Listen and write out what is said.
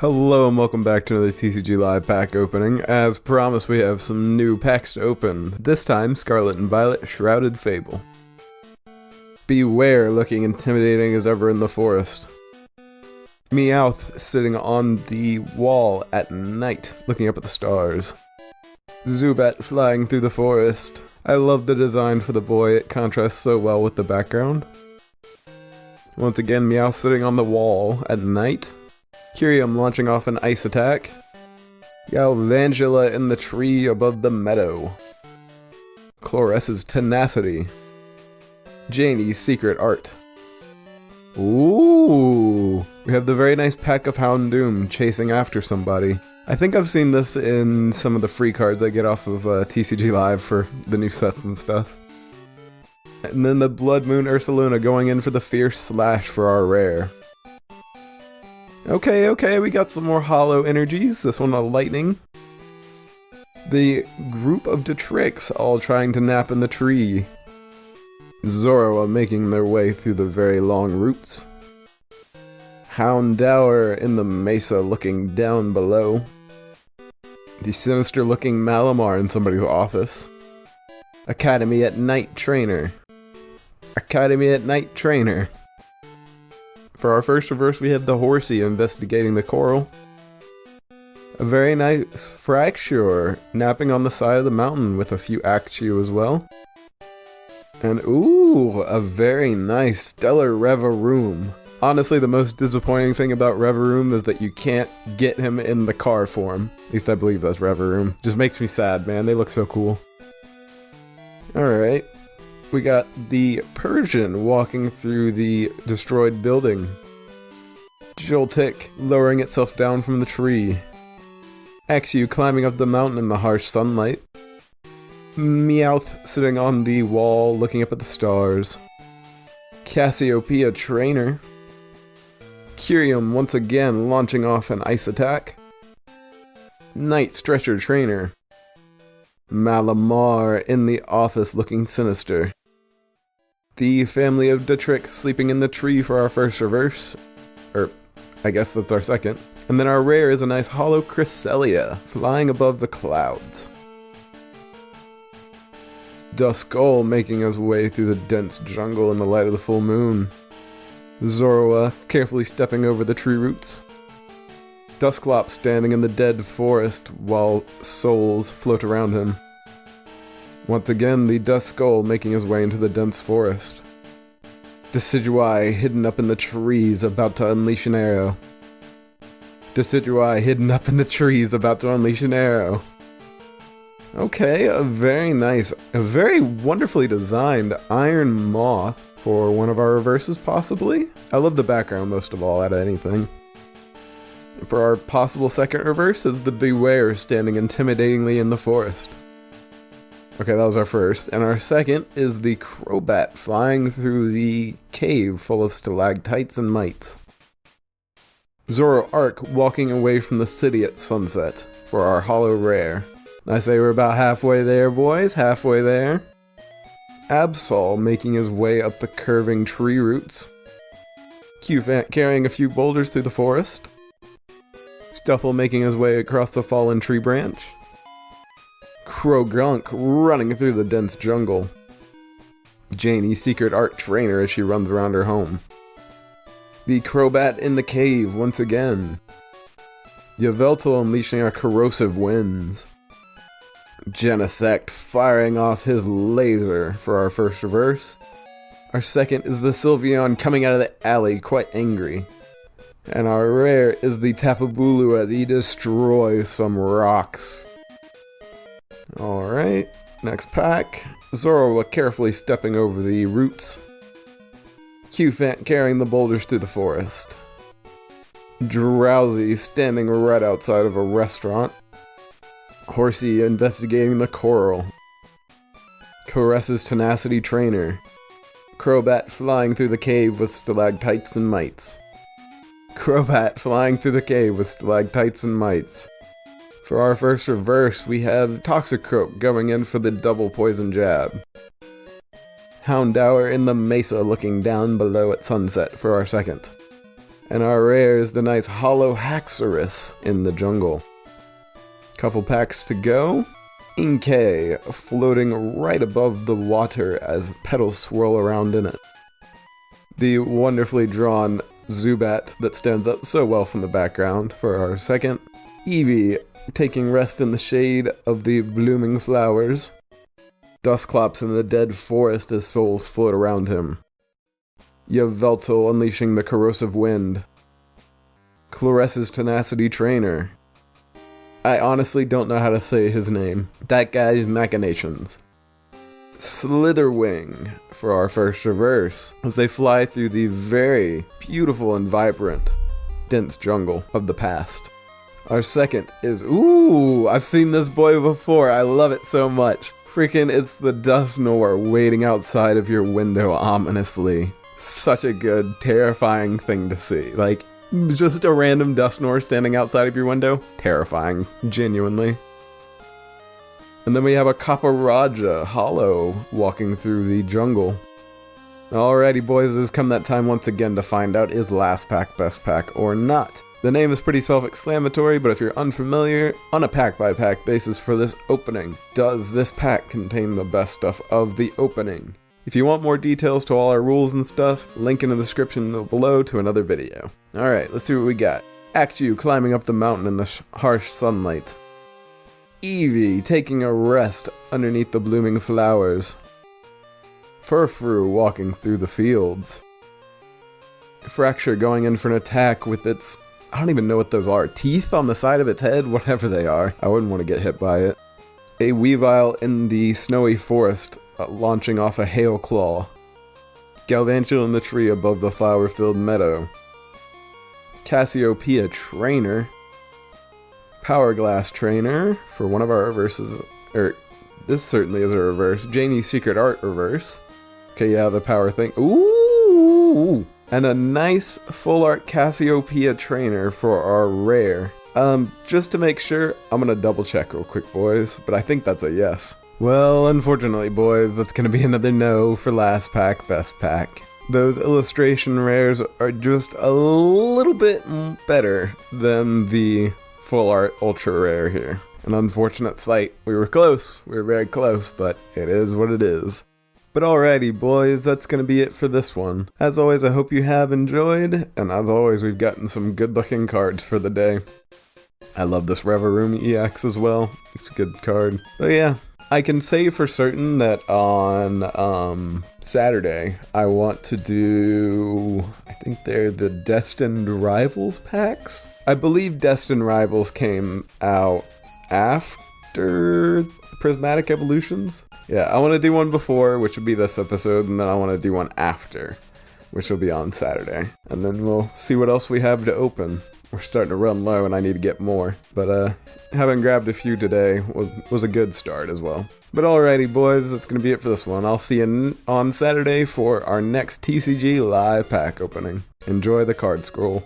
Hello and welcome back to another TCG Live pack opening. As promised, we have some new packs to open. This time, Scarlet and Violet Shrouded Fable. Beware, looking intimidating as ever in the forest. Meowth sitting on the wall at night, looking up at the stars. Zubat flying through the forest. I love the design for the boy, it contrasts so well with the background. Once again, Meowth sitting on the wall at night. Kyurem launching off an ice attack. Galvantula in the tree above the meadow. Chlores's tenacity. Janie's secret art. Ooh! We have the very nice pack of Houndoom chasing after somebody. I think I've seen this in some of the free cards I get off of TCG Live for the new sets and stuff. And then the Blood Moon Ursaluna going in for the Fierce Slash for our rare. Okay, we got some more hollow energies, this one a lightning. The group of Detrix all trying to nap in the tree. Zorua making their way through the very long roots. Houndour in the mesa looking down below. The sinister looking Malamar in somebody's office. Academy at Night Trainer. Academy at Night Trainer. For our first reverse, we have the Horsey investigating the coral. A very nice Fracture napping on the side of the mountain with a few Axew as well. And ooh, a very nice Stellar Reveroom. Honestly, the most disappointing thing about Reveroom is that you can't get him in the car form. At least I believe that's Reveroom. Just makes me sad, man. They look so cool. Alright. We got the Persian walking through the destroyed building. Joltik lowering itself down from the tree. Axew climbing up the mountain in the harsh sunlight. Meowth sitting on the wall looking up at the stars. Cassiopeia Trainer. Kyurem once again launching off an ice attack. Night Stretcher Trainer. Malamar in the office looking sinister. The family of Detrix sleeping in the tree for our first reverse. Or, I guess that's our second. And then our rare is a nice hollow Cresselia, flying above the clouds. Duskull making his way through the dense jungle in the light of the full moon. Zorua carefully stepping over the tree roots. Dusclops standing in the dead forest while souls float around him. Once again, the Duskull making his way into the dense forest. Decidueye hidden up in the trees, about to unleash an arrow. Decidueye hidden up in the trees, about to unleash an arrow. Okay, a very nice, a very wonderfully designed Iron Moth for one of our reverses, possibly? I love the background most of all out of anything. For our possible second reverse is the Beware standing intimidatingly in the forest. Okay, that was our first. And our second is the Crobat flying through the cave full of stalactites and mites. Zoroark walking away from the city at sunset for our hollow rare. I say we're about halfway there, boys, halfway there. Absol making his way up the curving tree roots. Cufant carrying a few boulders through the forest. Stuffle making his way across the fallen tree branch. Krogunk running through the dense jungle. Janie's secret art trainer as she runs around her home. The Crobat in the cave once again. Yveltal unleashing our corrosive winds. Genesect firing off his laser for our first reverse. Our second is the Sylveon coming out of the alley quite angry. And our rare is the Tapu Bulu as he destroys some rocks. Alright, next pack. Zorua carefully stepping over the roots. Cufant carrying the boulders through the forest. Drowsy standing right outside of a restaurant. Horsey investigating the coral. Caress's tenacity trainer. Crobat flying through the cave with stalactites and mites. Crobat flying through the cave with stalactites and mites. For our first reverse, we have Toxicroak going in for the double poison jab. Houndour in the mesa looking down below at sunset for our second. And our rare is the nice Hollow Haxorus in the jungle. Couple packs to go. Inkay, floating right above the water as petals swirl around in it. The wonderfully drawn Zubat that stands up so well from the background for our second. Eevee, taking rest in the shade of the blooming flowers. Dusclops in the dead forest as souls float around him. Yveltal unleashing the corrosive wind. Claressa's Tenacity Trainer. I honestly don't know how to say his name. That guy's machinations. Slitherwing for our first reverse, as they fly through the very beautiful and vibrant, dense jungle of the past. Our second is, ooh, I've seen this boy before, I love it so much. Freaking, it's the Dusknoir waiting outside of your window ominously. Such a good, terrifying thing to see. Like, just a random Dusknoir standing outside of your window? Terrifying, genuinely. And then we have a Kaparaja Hollow walking through the jungle. Alrighty boys, it has come that time once again to find out is last pack best pack or not. The name is pretty self-explanatory, but if you're unfamiliar, on a pack-by-pack basis for this opening, does this pack contain the best stuff of the opening? If you want more details to all our rules and stuff, link in the description below to another video. Alright, let's see what we got. Axew climbing up the mountain in the harsh sunlight. Eevee taking a rest underneath the blooming flowers. Furfrou walking through the fields. Fracture going in for an attack with its, I don't even know what those are, teeth on the side of its head, whatever they are. I wouldn't want to get hit by it. A Weavile in the snowy forest, launching off a hail claw. Galvantula in the tree above the flower-filled meadow. Cassiopeia Trainer. Power Glass Trainer for one of our reverses, this certainly is a reverse. Janie's Secret Art reverse. Okay, yeah, the power thing. Ooh! And a nice full art Cassiopeia Trainer for our rare. Just to make sure, I'm gonna double check real quick, boys, but I think that's a yes. Well, unfortunately, boys, that's gonna be another no for last pack, best pack. Those illustration rares are just a little bit better than the full art ultra rare here. An unfortunate sight. We were close, we were very close, but it is what it is. But alrighty boys, that's gonna be it for this one. As always, I hope you have enjoyed, and as always, we've gotten some good looking cards for the day. I love this Reverum EX as well, it's a good card. But yeah, I can say for certain that on Saturday, I want to do, I think they're the Destined Rivals packs? I believe Destined Rivals came out after Prismatic Evolutions? Yeah, I want to do one before, which would be this episode, and then I want to do one after, which will be on Saturday. And then we'll see what else we have to open. We're starting to run low and I need to get more. But having grabbed a few today was a good start as well. But alrighty boys, that's going to be it for this one. I'll see you on Saturday for our next TCG live pack opening. Enjoy the card scroll.